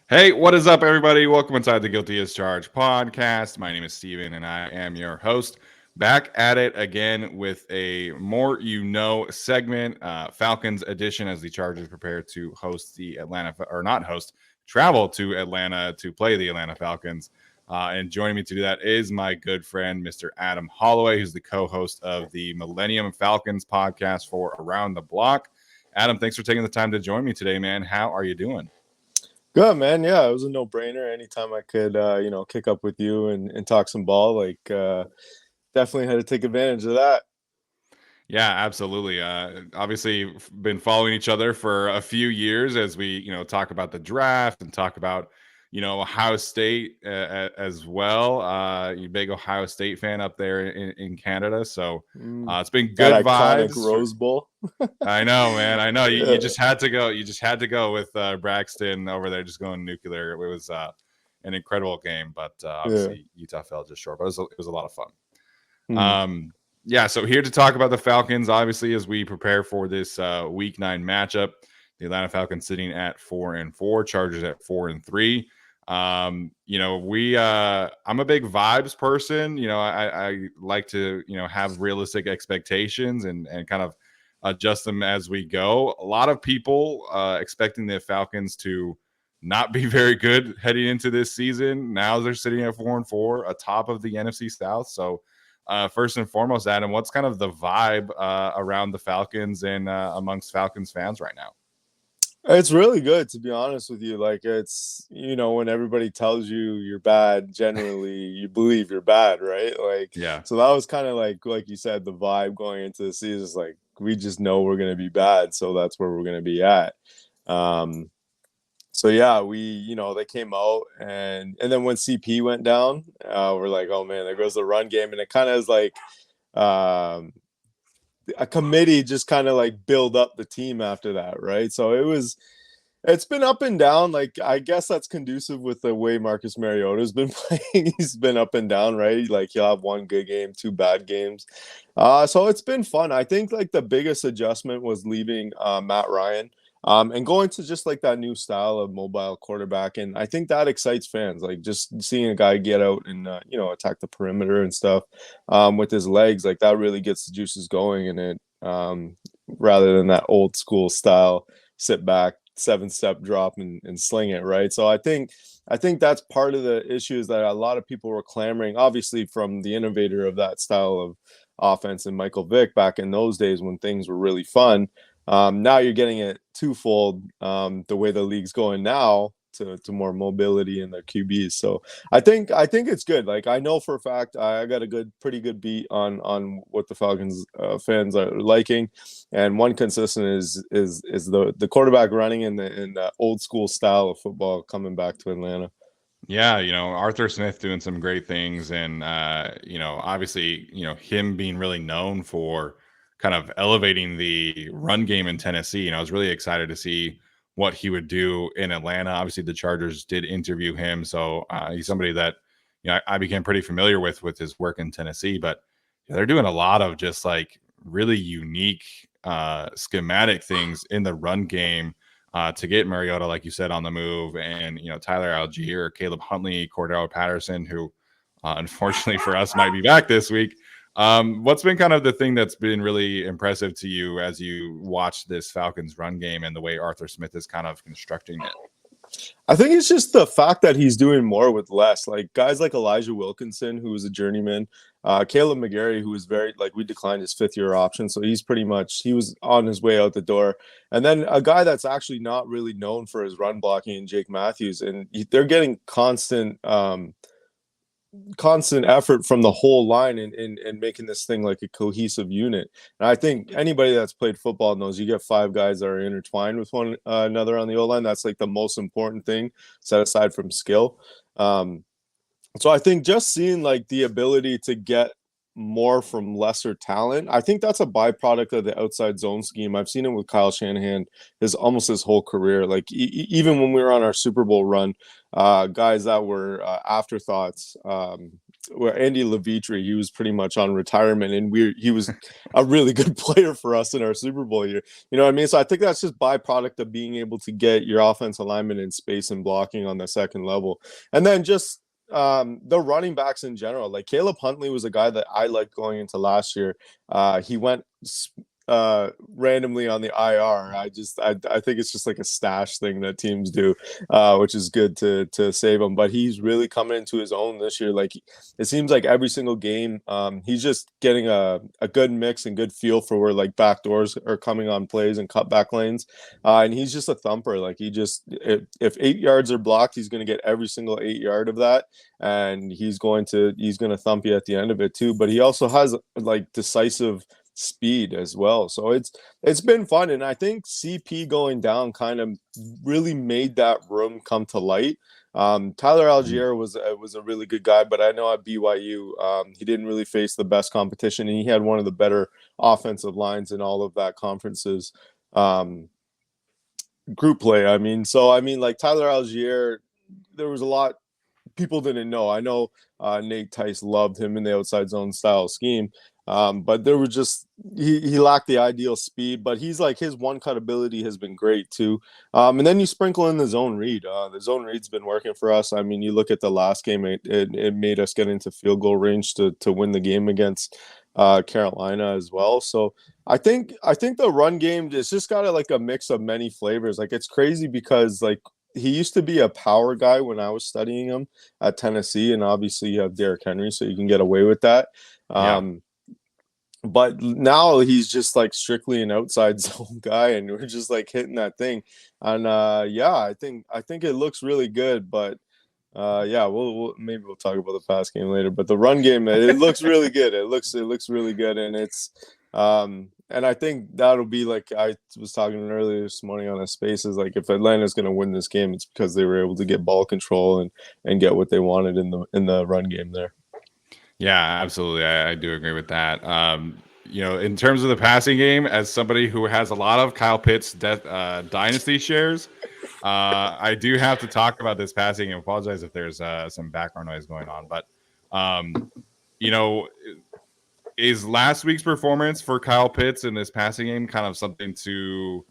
Hey, what is up, everybody? Welcome inside the Guilty as Charged podcast. My name is Steven, and I am your host. Back at it again with a more segment, Falcons edition, as the Chargers prepare to host the Atlanta, or not host, travel to Atlanta to play the Atlanta Falcons. And joining me to do that is my good friend, Mr. Adam Holloway, who's the co-host of the Millenium Falcons podcast for Around the Block. Adam, thanks for taking the time to join me today, man. How are you doing? Good, man. Yeah, it was a no-brainer. Anytime I could, kick up with you and talk some ball, definitely had to take advantage of that. Yeah, absolutely. Obviously, been following each other for a few years as we, talk about the draft and talk about, Ohio State as well. You big Ohio State fan up there in Canada, so it's been That good iconic vibes. Rose Bowl. I know, man. I know. You Yeah. just had to go. You just had to go with Braxton over there, just going nuclear. It was an incredible game, but Yeah. obviously Utah fell just short. But it was a lot of fun. Hmm. Yeah, so here to talk about the Falcons, obviously, as we prepare for this Week 9 matchup. The Atlanta Falcons sitting at 4-4, Chargers at 4-3. I'm a big vibes person. I like to have realistic expectations and kind of adjust them as we go. A lot of people expecting the Falcons to not be very good heading into this season. Now they're sitting at 4-4, atop of the NFC South. So first and foremost, Adam, what's kind of the vibe around the Falcons and amongst Falcons fans right now? It's really good, to be honest with you. When everybody tells you you're bad, generally you believe you're bad, right? Yeah. So that was kind of like you said, the vibe going into the season is like, we just know we're going to be bad. So that's where we're going to be at. Um, So yeah, they came out and then when CP went down, we're like, oh man, there goes the run game, and it kind of is like um, a committee just kind of like build up the team after that, right? So it's been up and down. Like I guess that's conducive with the way Marcus Mariota's been playing. He's been up and down, right? Like he'll have one good game, two bad games. So it's been fun. I think like the biggest adjustment was leaving Matt Ryan. And going to just like that new style of mobile quarterback. And I think that excites fans, like just seeing a guy get out and, attack the perimeter and stuff with his legs, like that really gets the juices going in it rather than that old school style, sit back, 7-step drop and sling it, right? So I think that's part of the issue is that a lot of people were clamoring, obviously from the innovator of that style of offense and Michael Vick back in those days when things were really fun. Now you're getting it twofold the way the league's going now to more mobility in the QBs. So I think it's good. Like I know for a fact I got a pretty good beat on what the Falcons fans are liking, and one consistent is the quarterback running in the old school style of football coming back to Atlanta. Yeah, Arthur Smith doing some great things, and obviously, him being really known for kind of elevating the run game in Tennessee. I was really excited to see what he would do in Atlanta. Obviously, the Chargers did interview him, so he's somebody that I became pretty familiar with his work in Tennessee. But they're doing a lot of just like really unique schematic things in the run game to get Mariota, like you said, on the move, and Tyler Algier, Caleb Huntley, Cordell Patterson, who unfortunately for us might be back this week. What's been kind of the thing that's been really impressive to you as you watch this Falcons run game and the way Arthur Smith is kind of constructing it? I think it's just the fact that he's doing more with less. Like guys like Elijah Wilkinson, who was a journeyman, Caleb McGarry, who was very like we declined his 5th-year option, so he was on his way out the door. And then a guy that's actually not really known for his run blocking, Jake Matthews, and they're getting constant effort from the whole line and making this thing like a cohesive unit. And I think anybody that's played football knows you get 5 guys that are intertwined with one another on the O-line. That's like the most important thing, set aside from skill. So I think just seeing like the ability to get more from lesser talent, I think that's a byproduct of the outside zone scheme. I've seen it with Kyle Shanahan almost his whole career. Like even when we were on our Super Bowl run, guys that were afterthoughts where Andy Levitre, he was pretty much on retirement, and he was a really good player for us in our Super Bowl year. You know what I mean? So I think that's just byproduct of being able to get your offensive lineman in space and blocking on the second level. And then just the running backs in general. Like Caleb Huntley was a guy that I liked going into last year. He went randomly on the IR. I think it's just like a stash thing that teams do, which is good to save him. But he's really coming into his own this year. Like it seems like every single game, he's just getting a good mix and good feel for where like backdoors are coming on plays and cutback lanes. And he's just a thumper. Like if 8 yards are blocked, he's going to get every single 8 yard of that, and he's going to thump you at the end of it too. But he also has like decisive speed as well. So it's been fun, and I think CP going down kind of really made that room come to light. Tyler Algier was a really good guy, but I know at BYU he didn't really face the best competition, and he had one of the better offensive lines in all of that conference's group play. I mean, like Tyler Algier, there was a lot people didn't know. I know Nate Tice loved him in the outside zone style scheme. But there was just he lacked the ideal speed, but he's like his one cut ability has been great too. And then you sprinkle in the zone read. The zone read's been working for us. I mean, you look at the last game, it made us get into field goal range to win the game against Carolina as well. So I think the run game it's just got like a mix of many flavors. Like it's crazy because like he used to be a power guy when I was studying him at Tennessee, and obviously you have Derrick Henry, so you can get away with that. But now he's just like strictly an outside zone guy, and we're just like hitting that thing. And I think it looks really good. But we'll maybe we'll talk about the pass game later. But the run game, it looks really good. It looks really good, and it's and I think that'll be like I was talking earlier this morning on a Spaces. Like if Atlanta's going to win this game, it's because they were able to get ball control and get what they wanted in the run game there. Yeah, absolutely. I do agree with that. In terms of the passing game, as somebody who has a lot of Kyle Pitts dynasty shares, I do have to talk about this passing game. I apologize if there's some background noise going on, but is last week's performance for Kyle Pitts in this passing game kind of something to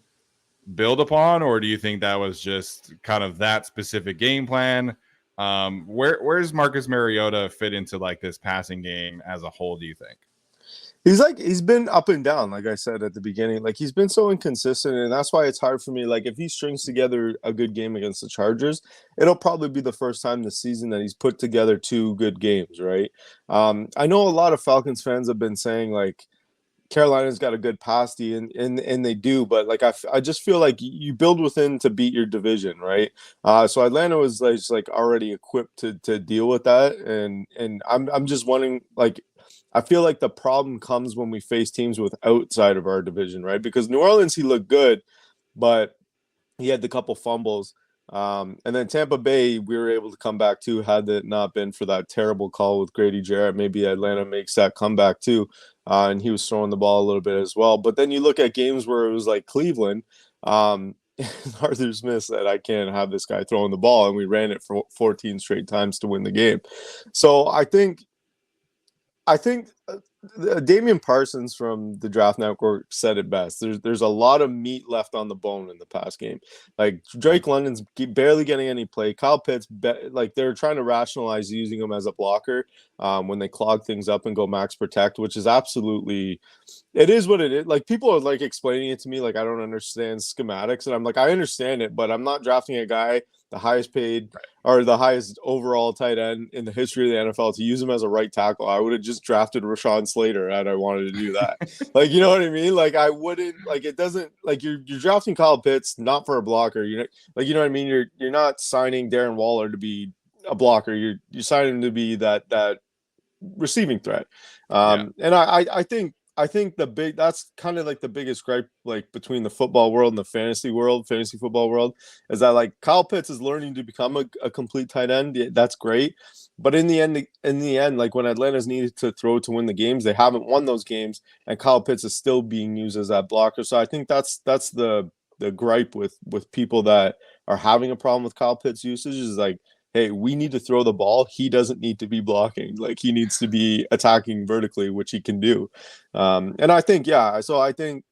build upon, or do you think that was just kind of that specific game plan? Where does Marcus Mariota fit into like this passing game as a whole, do you think? He's been up and down, like I said at the beginning. Like he's been so inconsistent, and that's why it's hard for me. Like if he strings together a good game against the Chargers, it'll probably be the first time this season that he's put together 2 good games, right? I know a lot of Falcons fans have been saying like Carolina's got a good pass D, and they do, but like I just feel like you build within to beat your division, right? So Atlanta was like already equipped to deal with that, and I'm just wondering, like I feel like the problem comes when we face teams with outside of our division, right? Because New Orleans, he looked good, but he had the couple fumbles. And then Tampa Bay, we were able to come back too. Had it not been for that terrible call with Grady Jarrett, maybe Atlanta makes that comeback too. And he was throwing the ball a little bit as well. But then you look at games where it was like Cleveland. Arthur Smith said, I can't have this guy throwing the ball. And we ran it for 14 straight times to win the game. So I think Damian Parsons from the Draft Network said it best. There's a lot of meat left on the bone in the pass game. Like Drake London's barely getting any play. Kyle Pitts, like they're trying to rationalize using him as a blocker when they clog things up and go max protect, which is absolutely, it is what it is. Like people are like explaining it to me like I don't understand schematics, and I'm like I understand it, but I'm not drafting a guy the highest paid or the highest overall tight end in the history of the NFL to use him as a right tackle. I would have just drafted Rashawn Slater had I wanted to do that. Like, you know what I mean? Like I wouldn't, like it doesn't, like you're drafting Kyle Pitts not for a blocker. You know, like, you know what I mean? You're not signing Darren Waller to be a blocker. You're signing him to be that receiving threat. And I think that's kind of like the biggest gripe like between the football world and the fantasy football world, is that like Kyle Pitts is learning to become a complete tight end. That's great. But in the end, like when Atlanta's needed to throw to win the games, they haven't won those games, and Kyle Pitts is still being used as that blocker. So I think that's the gripe with people that are having a problem with Kyle Pitts usage is like, hey, we need to throw the ball. He doesn't need to be blocking. Like, he needs to be attacking vertically, which he can do. And I think, yeah, so I think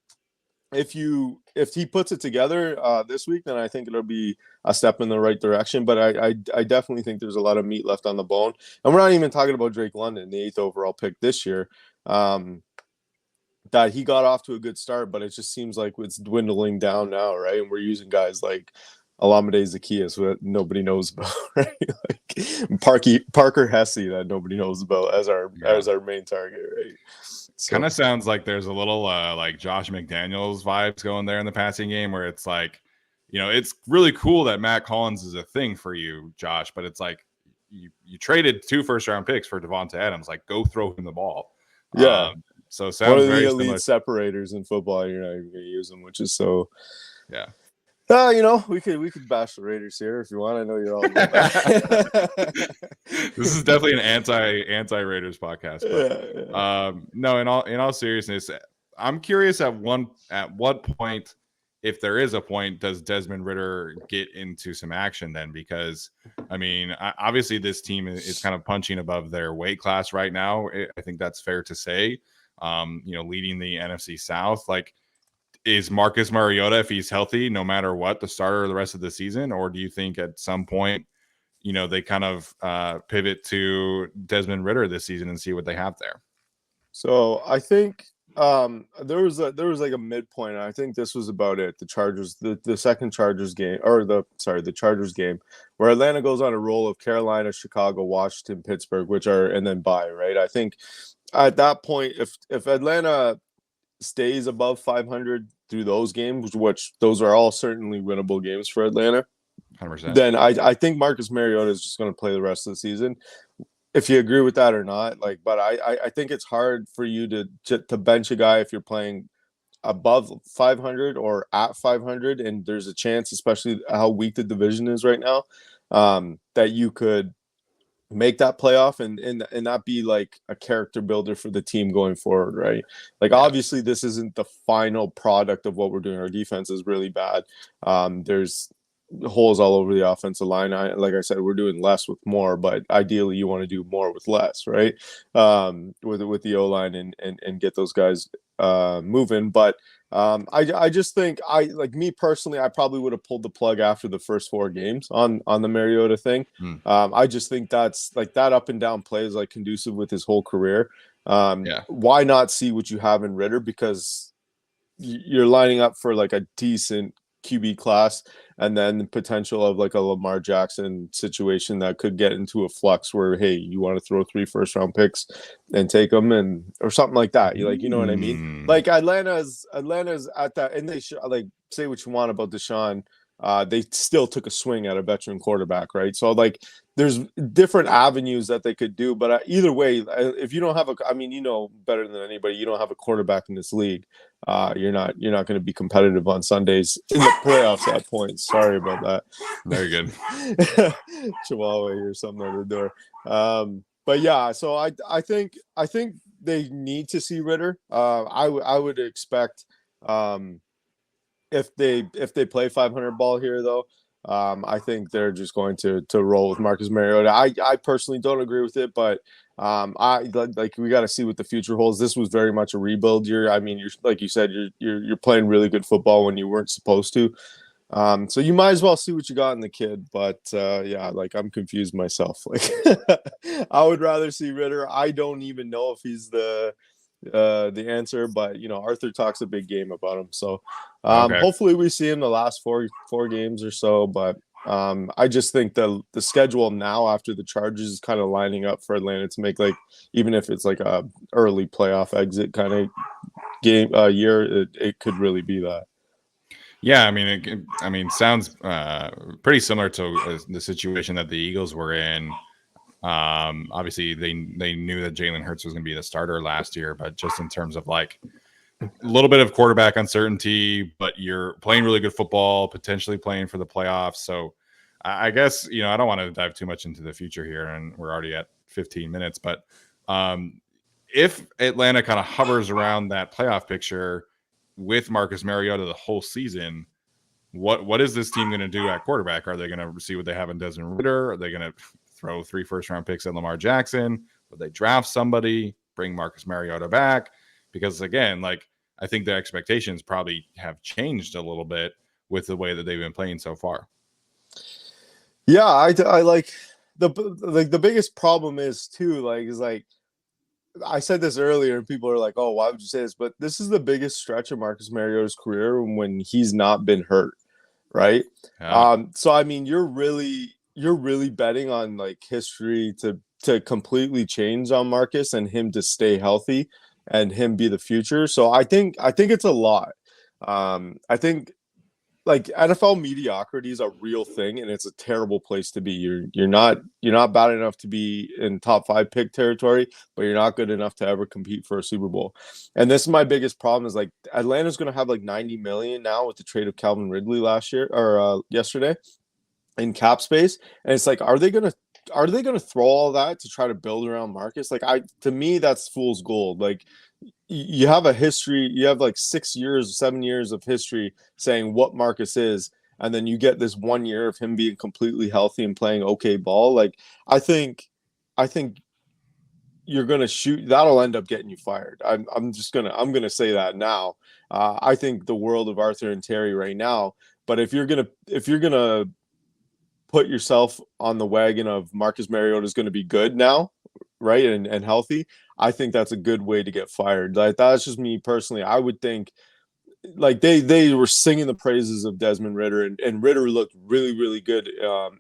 if he puts it together this week, then I think it'll be a step in the right direction. But I definitely think there's a lot of meat left on the bone. And we're not even talking about Drake London, the 8th overall pick this year. That he got off to a good start, but it just seems like it's dwindling down now, right? And we're using guys like Alameda Zacchaeus, that nobody knows about, right? Like Parker Hesse, that nobody knows about as our main target, right? So, kind of sounds like there's a little like Josh McDaniels vibes going there in the passing game, where it's like, you know, it's really cool that Matt Collins is a thing for you, Josh, but it's like you traded 2 first-round picks for Devonta Adams. Like, go throw him the ball. Yeah. So sounds one of very the elite similar. Separators in football. You're not even going to use them, which is so. Yeah. You know, we could bash the Raiders here if you want. I know you're all about that. This is definitely an anti Raiders podcast. But, yeah. No, in all seriousness, I'm curious at what point, if there is a point, does Desmond Ridder get into some action then? Because I mean, obviously this team is kind of punching above their weight class right now. I think that's fair to say. You know, leading the NFC South, like, is Marcus Mariota, if he's healthy, no matter what, the starter the rest of the season? Or do you think at some point, you know, they kind of pivot to Desmond Ridder this season and see what they have there? So I think there was like a midpoint. I think this was about it. The Chargers, the second Chargers game, or the Chargers game, where Atlanta goes on a roll of Carolina, Chicago, Washington, Pittsburgh, and then bye, right? I think at that point, if Atlanta stays above 500 through those games, which those are all certainly winnable games for Atlanta, 100%. Then I think Marcus Mariota is just going to play the rest of the season. If you agree with that or not, like, but I think it's hard for you to bench a guy if you're playing above 500 or at 500, and there's a chance, especially how weak the division is right now, that you could make that playoff and not be like a character builder for the team going forward, right? Like, obviously this isn't the final product of what we're doing. Our defense is really bad. There's holes all over the offensive line. Like I said, we're doing less with more, but ideally you want to do more with less, right? With the O-line and get those guys moving. But I just think, like, me personally, I probably would have pulled the plug after the first 4 games on the Mariota thing. I just think that's like, that up and down play is like conducive with his whole career. Why not see what you have in Ridder? Because you're lining up for like a decent QB class, and then the potential of like a Lamar Jackson situation that could get into a flux where, hey, you want to throw 3 first-round picks and take them, and or something like that. You know what I mean? Like, Atlanta's at that, and they should, like, say what you want about Deshaun. They still took a swing at a veteran quarterback, right? So, like, there's different avenues that they could do, but either way, if you don't have I mean, you know better than anybody, you don't have a quarterback in this league. You're not going to be competitive on Sundays in the playoffs at points. Sorry about that. Very good. Chihuahua or something at the door. But yeah, so I think they need to see Ridder. I would expect if they play 500 ball here, though, I think they're just going to roll with Marcus Mariota. I personally don't agree with it, but I like we got to see what the future holds. This was very much a rebuild year. I mean, you're, like you said, you're playing really good football when you weren't supposed to. So you might as well see what you got in the kid. But yeah, like, I'm confused myself. Like, I would rather see Ridder. I don't even know if he's the answer, but you know, Arthur talks a big game about him. So hopefully we see him the last four games or so. But I just think the schedule now after the Chargers is kind of lining up for Atlanta to make, like, even if it's like a early playoff exit kind of game year, it could really be that. Yeah, I mean, sounds pretty similar to the situation that the Eagles were in. Obviously, they knew that Jalen Hurts was going to be the starter last year, but just in terms of like a little bit of quarterback uncertainty, but you're playing really good football, potentially playing for the playoffs. So I guess, you know, I don't want to dive too much into the future here, and we're already at 15 minutes, but if Atlanta kind of hovers around that playoff picture with Marcus Mariota the whole season, what is this team going to do at quarterback? Are they going to see what they have in Desmond Ridder? Are they going to throw 3 first-round picks at Lamar Jackson? Would they draft somebody, bring Marcus Mariota back? Because again, like I think the expectations probably have changed a little bit with the way that they've been playing so far. Yeah, I like the biggest problem is too, like, is like I said this earlier, and people are like, "Oh, why would you say this?" But this is the biggest stretch of Marcus Mariota's career when he's not been hurt, right? Yeah. So I mean, you're really betting on like history to completely change on Marcus and him to stay healthy and him be the future. So I think it's a lot. I think like NFL mediocrity is a real thing, and it's a terrible place to be. You're not bad enough to be in top 5 pick territory, but you're not good enough to ever compete for a Super Bowl. And this is my biggest problem: is like Atlanta's going to have like 90 million now with the trade of Calvin Ridley last year or yesterday in cap space, and it's like, are they gonna throw all that to try to build around Marcus? Like, to me, that's fool's gold. Like, you have a history, you have like 6 years, 7 years of history saying what Marcus is, and then you get this 1 year of him being completely healthy and playing okay ball. Like, I think, I think you're gonna shoot. That'll end up getting you fired. I'm gonna say that now. I think the world of Arthur and Terry right now. But if you're gonna put yourself on the wagon of Marcus Mariota is going to be good now, right, and healthy, I think that's a good way to get fired. Like, that's just me personally. I would think like they were singing the praises of Desmond Ridder, and Ridder looked really really good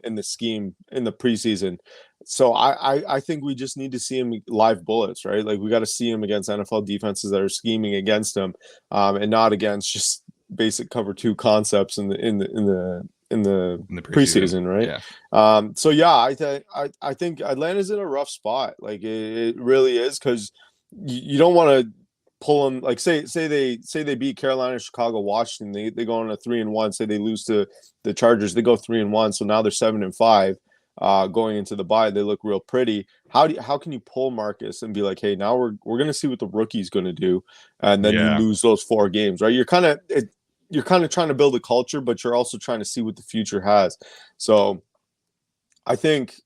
in the scheme in the preseason. So I think we just need to see him live bullets, right? Like, we got to see him against NFL defenses that are scheming against him, and not against just basic cover 2 concepts in the preseason, right? Yeah. So yeah, I think Atlanta's in a rough spot. Like, it really is, because you don't want to pull them. Like, say they beat Carolina, Chicago, Washington. They go on a 3-1. Say they lose to the Chargers, they go 3-1. So now they're 7-5. Going into the bye, they look real pretty. How can you pull Marcus and be like, hey, now we're gonna see what the rookie's gonna do, and then you lose those 4 games, right? You're kind of trying to build a culture, but you're also trying to see what the future has. So I think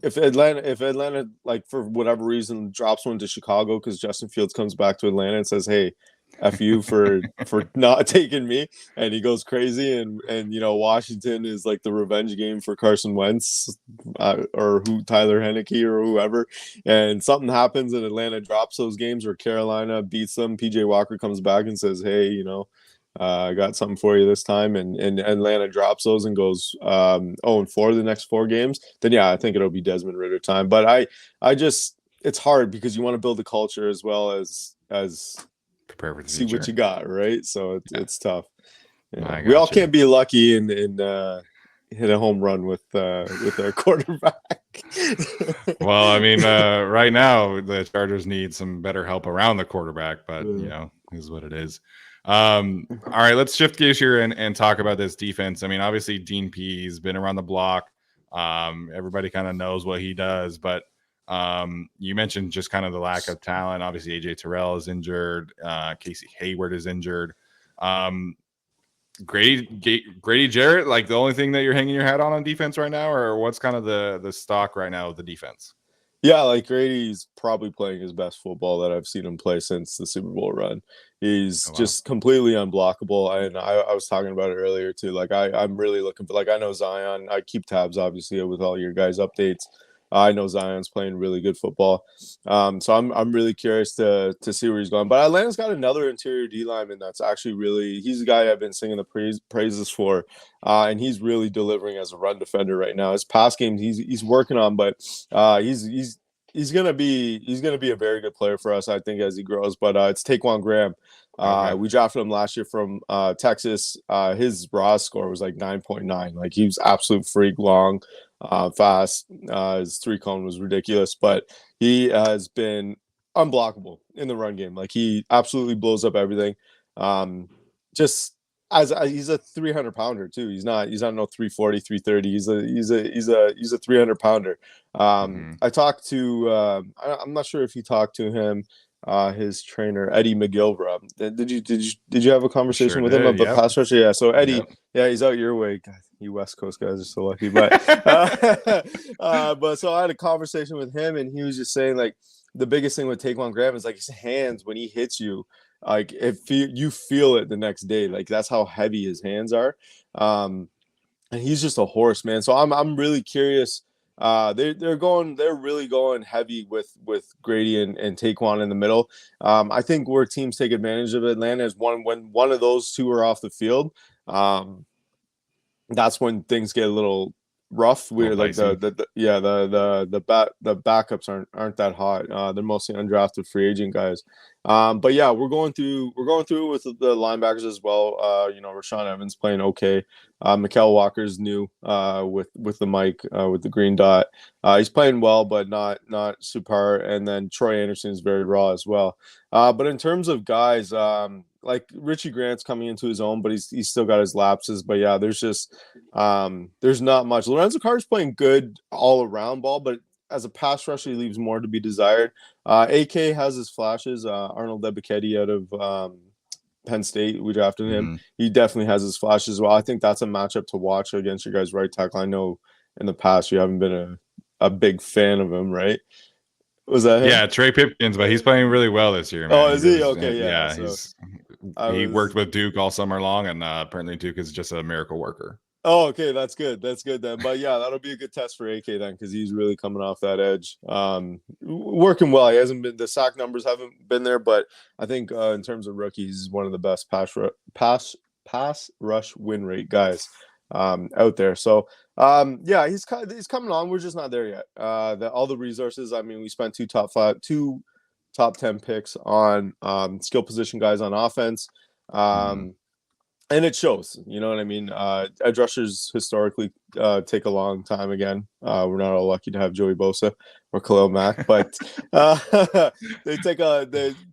if Atlanta, like, for whatever reason, drops one to Chicago because Justin Fields comes back to Atlanta and says, hey, F you for not taking me, and he goes crazy, and Washington is like the revenge game for Carson Wentz, or Tyler Heineke or whoever, and something happens and Atlanta drops those games, or Carolina beats them, PJ Walker comes back and says, hey, I got something for you this time, and Atlanta drops those and goes 0-4 the next 4 games, then yeah, I think it'll be Desmond Ridder time. But I just, it's hard because you want to build a culture as well as Prepare for the see future. what you got, right? So it's tough. Yeah. We all can't be lucky and hit a home run with our quarterback. Well, I mean, right now the Chargers need some better help around the quarterback, but is what it is. All right, let's shift gears here and talk about this defense. I mean, obviously Dean P's been around the block. Everybody kind of knows what he does, but you mentioned just kind of the lack of talent. Obviously, AJ Terrell is injured. Casey Hayward is injured. Grady Jarrett, like the only thing that you're hanging your hat on defense right now, or what's kind of the stock right now of the defense? Yeah, like, Grady's probably playing his best football that I've seen him play since the Super Bowl run. He's just completely unblockable. And I was talking about it earlier too. Like, I'm really looking for, like, I know Zion. I keep tabs obviously with all your guys' updates. I know Zion's playing really good football. So I'm really curious to see where he's going. But Atlanta's got another interior D lineman that's actually really, he's the guy I've been singing the praises for. And he's really delivering as a run defender right now. His pass game he's working on, but he's gonna be a very good player for us, I think, as he grows. But it's Taquan Graham. We drafted him last year from Texas. His raw score was like 9.9. Like, he was absolute freak, long, fast. His 3-cone was ridiculous, but he has been unblockable in the run game. Like, he absolutely blows up everything. Just as he's a 300 pounder too. He's not no 340, 330. He's a 300 pounder. I talked to I'm not sure if you talked to him. his trainer Eddie McGilvra. Did you have a conversation Sure with him did. about Yep. pass rush? Yeah. So Eddie, Yep. yeah, he's out your way. God, you West Coast guys are so lucky. But but so I had a conversation with him, and he was just saying like the biggest thing with Taquan Graham is like his hands when he hits you, like if you feel it the next day. Like that's how heavy his hands are. And he's just a horse, man. So I'm really curious. They're really going heavy with Grady and Taquan in the middle. I think where teams take advantage of Atlanta is when one of those two are off the field. That's when things get a little rough. A little We're like dicey. the backups aren't that hot. They're mostly undrafted free agent guys. But yeah, we're going through it with the linebackers as well. Rashawn Evans playing okay. Mikael Walker's new with the mic with the green dot. He's playing well, but not super. And then Troy Anderson is very raw as well. But in terms of guys, like Richie Grant's coming into his own, but he's still got his lapses. But yeah, there's not much. Lorenzo Carter's playing good all around ball, but as a pass rusher, he leaves more to be desired. AK has his flashes. Arnold Ebiketie out of Penn State, we drafted him. Mm-hmm. He definitely has his flashes as well. I think that's a matchup to watch against your guys' right tackle. I know in the past you haven't been a big fan of him, right? Was that him? Yeah, Trey Pipkins, but he's playing really well this year, man. Oh, is he? Okay, yeah. So he worked with Duke all summer long, and apparently Duke is just a miracle worker. Oh, okay, that's good. That's good then. But yeah, that'll be a good test for AK then because he's really coming off that edge. Working well. He hasn't been the sack numbers haven't been there, but I think in terms of rookies, he's one of the best pass rush win rate guys out there. So yeah, he's coming on. We're just not there yet. All the resources. I mean, we spent two top 10 picks on skill position guys on offense. And it shows, you know what I mean? Edge rushers historically take a long time again. We're not all lucky to have Joey Bosa or Khalil Mack, but to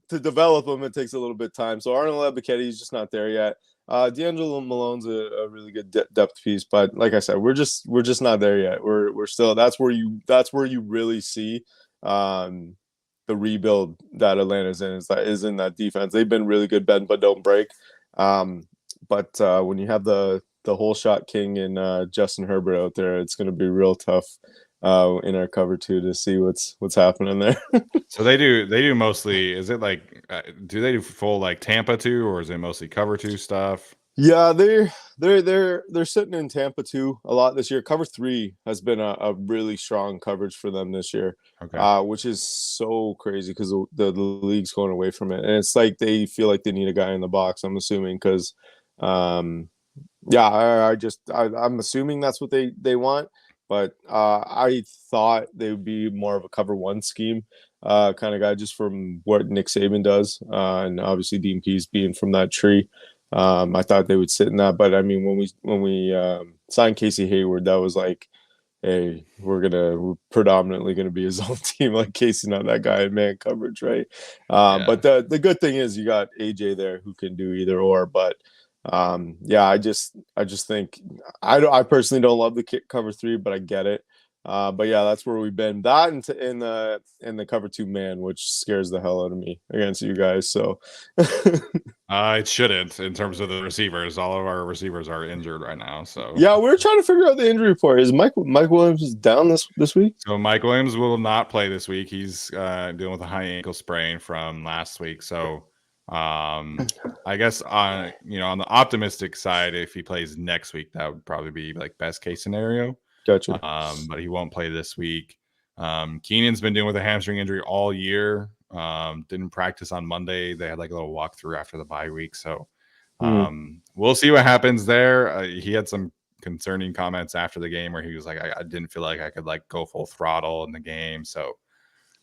develop them, it takes a little bit of time. So Arnold Ebiketie is just not there yet. D'Angelo Malone's a really good depth piece, but like I said, we're just not there yet. We're still that's where you really see the rebuild that Atlanta's in is in that defense. They've been really good, bend but don't break. But when you have the whole shot king and Justin Herbert out there, it's going to be real tough in our cover two to see what's happening there. So they do mostly. Is it like do they do full like Tampa 2, or is it mostly cover 2 stuff? Yeah, they're sitting in Tampa 2 a lot this year. Cover 3 has been a really strong coverage for them this year, which is so crazy because the league's going away from it, and it's like they feel like they need a guy in the box. I'm assuming because. Yeah, I'm assuming that's what they want, but I thought they would be more of a cover 1 scheme kind of guy just from what Nick Saban does, and obviously Dean Pease being from that tree. I thought they would sit in that, but I mean when we signed Casey Hayward, that was like, hey, we're predominantly gonna be his own team. Like Casey, not that guy in man coverage, right? But the good thing is you got AJ there who can do either or, but. Yeah, I just think I personally don't love the cover 3, but I get it. But yeah, that's where we've been. That in the cover 2 man, which scares the hell out of me against you guys. So it shouldn't in terms of the receivers. All of our receivers are injured right now. So yeah, we're trying to figure out the injury report. Is Mike Williams down this week? So Mike Williams will not play this week. He's dealing with a high ankle sprain from last week. So I guess on the optimistic side, if he plays next week, that would probably be like best case scenario. Gotcha. But he won't play this week. Keenan's been dealing with a hamstring injury all year. Didn't practice on Monday. They had like a little walkthrough after the bye week. So we'll see what happens there. He had some concerning comments after the game where he was like, I didn't feel like I could like go full throttle in the game. So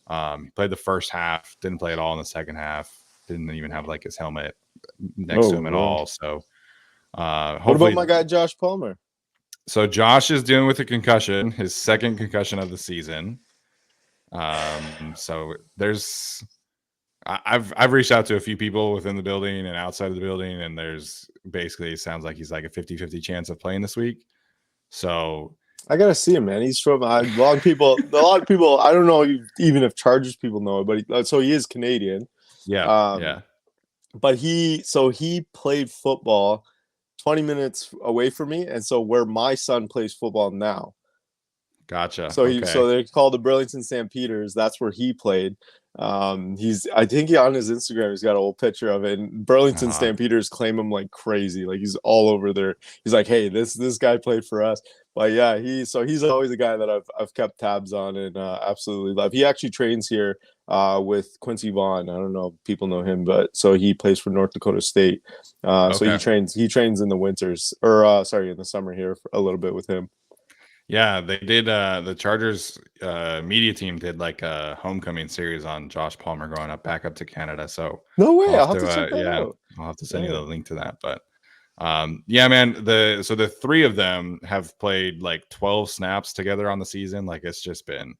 he played the first half, didn't play at all in the second half. Didn't even have like his helmet next to him at all. So what about my guy Josh Palmer? So Josh is dealing with a concussion, his second concussion of the season. So I've reached out to a few people within the building and outside of the building, and there's basically, it sounds like he's like a 50-50 chance of playing this week. So I gotta see him, man. He's from a lot of people. I don't know even if Chargers people know it, but so he is Canadian. Yeah, yeah. But he played football 20 minutes away from me, and so where my son plays football now. Gotcha. So Okay. they're called the Burlington Stampeders. That's where he played. I think on his Instagram he's got an old picture of it. And Burlington Uh-huh. Stampeders claim him like crazy. Like he's all over there. He's like, hey, this guy played for us. But yeah, he's always a guy that I've kept tabs on and absolutely love. He actually trains here with Quincy Vaughn. I don't know if people know him, but so he plays for North Dakota State. So Okay. he trains in the winters or in the summer here for a little bit with him. Yeah, they did the Chargers media team did like a homecoming series on Josh Palmer growing up back up to Canada. So No I'll way! have I'll have to to check that yeah, out. I'll have to send you Yeah. the link to that. But yeah, man, the three of them have played like 12 snaps together on the season. Like it's just been,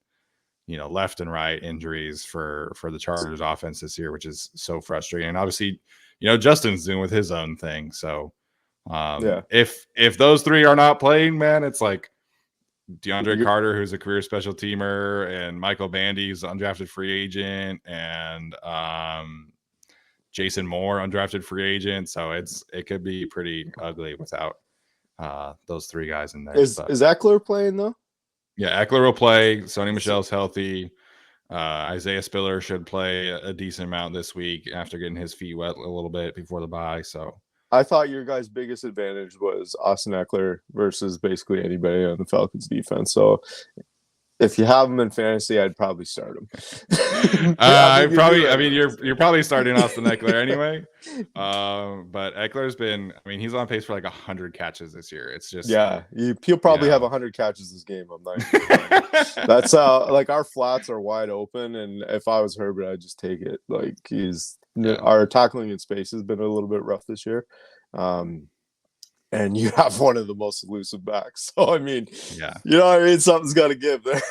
left and right injuries for the Chargers offense this year, which is so frustrating. And obviously, Justin's doing with his own thing. So Yeah. if those three are not playing, man, it's like DeAndre You're, Carter, who's a career special teamer, and Michael Bandy's undrafted free agent, and Jason Moore, undrafted free agent. So it could be pretty ugly without those three guys in there. But is Eckler playing though? yeah, Eckler will play. Sony Michel's healthy. Isaiah Spiller should play a decent amount this week after getting his feet wet a little bit before the bye. So I thought your guys' biggest advantage was Austin Eckler versus basically anybody on the Falcons defense. So if you have him in fantasy, I'd probably start him. I I mean, you do probably, I mean, anyways. you're probably starting Austin Eckler anyway. But Eckler's been, I mean, he's on pace for like 100 catches this year. It's just, Yeah, he'll probably have 100 catches this game. I'm not even lying. That's like our flats are wide open, and if I was Herbert, I'd just take it. Like yeah, our tackling in space has been a little bit rough this year. And you have one of the most elusive backs. So I mean, yeah, what I mean? Something's got to give there.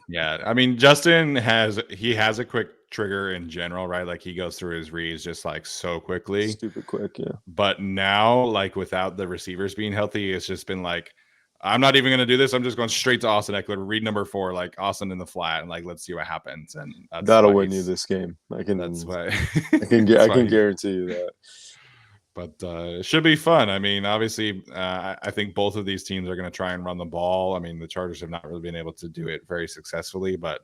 yeah. I mean, Justin has a quick trigger in general, right? Like he goes through his reads just like so quickly. Stupid quick, yeah. But now, like without the receivers being healthy, it's just been like, I'm not even going to do this. I'm just going straight to Austin Eckler, read number 4, like Austin in the flat, and like let's see what happens. And that's That'll why win you this game. That's why I can guarantee you that. But it should be fun. I mean, obviously, I think both of these teams are going to try and run the ball. I mean, the Chargers have not really been able to do it very successfully, but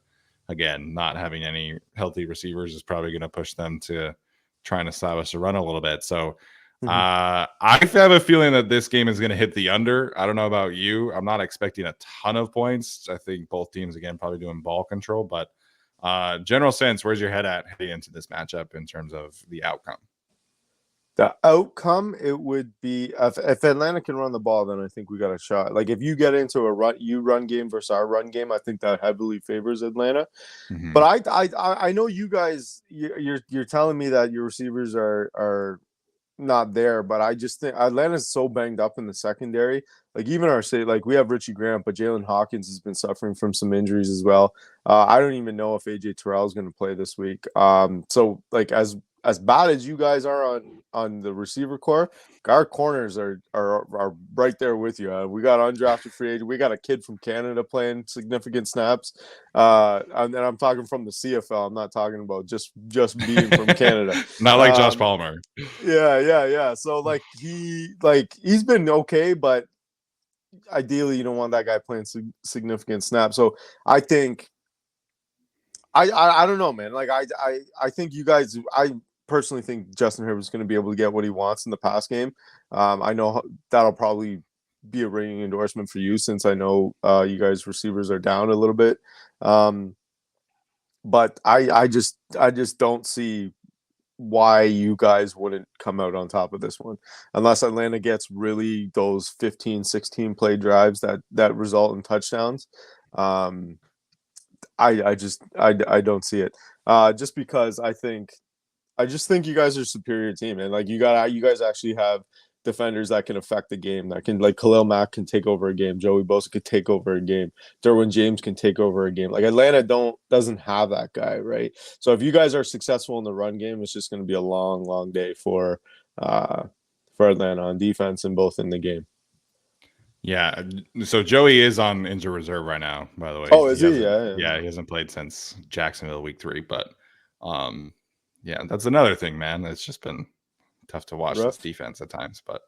again, not having any healthy receivers is probably going to push them to try and establish a run a little bit. So I have a feeling that this game is going to hit the under. I don't know about you. I'm not expecting a ton of points. I think both teams, again, probably doing ball control, but general sense, where's your head at heading into this matchup in terms of the outcome? The outcome, it would be if Atlanta can run the ball, then I think we got a shot. Like if you get into a run game versus our run game, I think that heavily favors Atlanta. Mm-hmm. But I know you guys, you're telling me that your receivers are not there, but I just think Atlanta's so banged up in the secondary. Like even our state, like we have Richie Grant, but Jalen Hawkins has been suffering from some injuries as well. I don't even know if AJ Terrell is going to play this week. So like as bad as you guys are on the receiver core, our corners are right there with you. We got undrafted free agent. We got a kid from Canada playing significant snaps. And I'm talking from the CFL. I'm not talking about just being from Canada. Not like Josh Palmer. Yeah. So like he's been okay, but ideally you don't want that guy playing significant snaps. So I think I don't know, man. Like I think you guys. I personally think Justin Herbert's going to be able to get what he wants in the pass game. I know that'll probably be a ringing endorsement for you since I know you guys receivers are down a little bit. But I just don't see why you guys wouldn't come out on top of this one unless Atlanta gets really those 15, 16 play drives that result in touchdowns. I don't see it. Just because I just think you guys are a superior team, and like you guys actually have defenders that can affect the game. That can like Khalil Mack can take over a game. Joey Bosa could take over a game. Derwin James can take over a game. Like Atlanta doesn't have that guy, right? So if you guys are successful in the run game, it's just going to be a long, long day for Atlanta on defense and both in the game. Yeah. So Joey is on injured reserve right now, by the way. Oh, is he? Yeah. He hasn't played since Jacksonville week 3, but Yeah, that's another thing, man. It's just been tough to watch this Rough. defense at times, but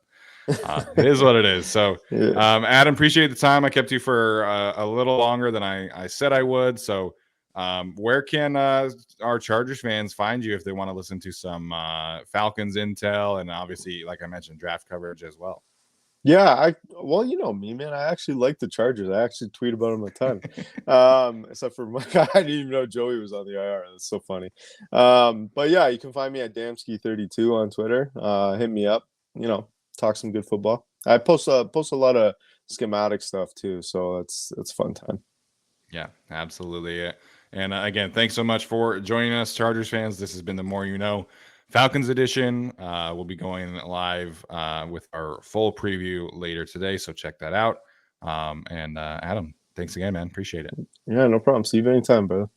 it is what it is. So, Yeah. Adam, appreciate the time. I kept you for a little longer than I said I would. So, where can our Chargers fans find you if they want to listen to some Falcons intel and obviously, like I mentioned, draft coverage as well? Yeah, well, you know me, man. I actually like the Chargers. I actually tweet about them a ton. Except for I didn't even know Joey was on the IR. That's so funny. But yeah, you can find me at Damsky32 on Twitter. Hit me up. You know, talk some good football. I post a lot of schematic stuff too, so it's fun time. Yeah, absolutely. And again, thanks so much for joining us, Chargers fans. This has been the More You Know Falcons edition. We'll be going live with our full preview later today, so check that out. And Adam, thanks again, man. Appreciate it. Yeah, no problem. See you anytime, bro.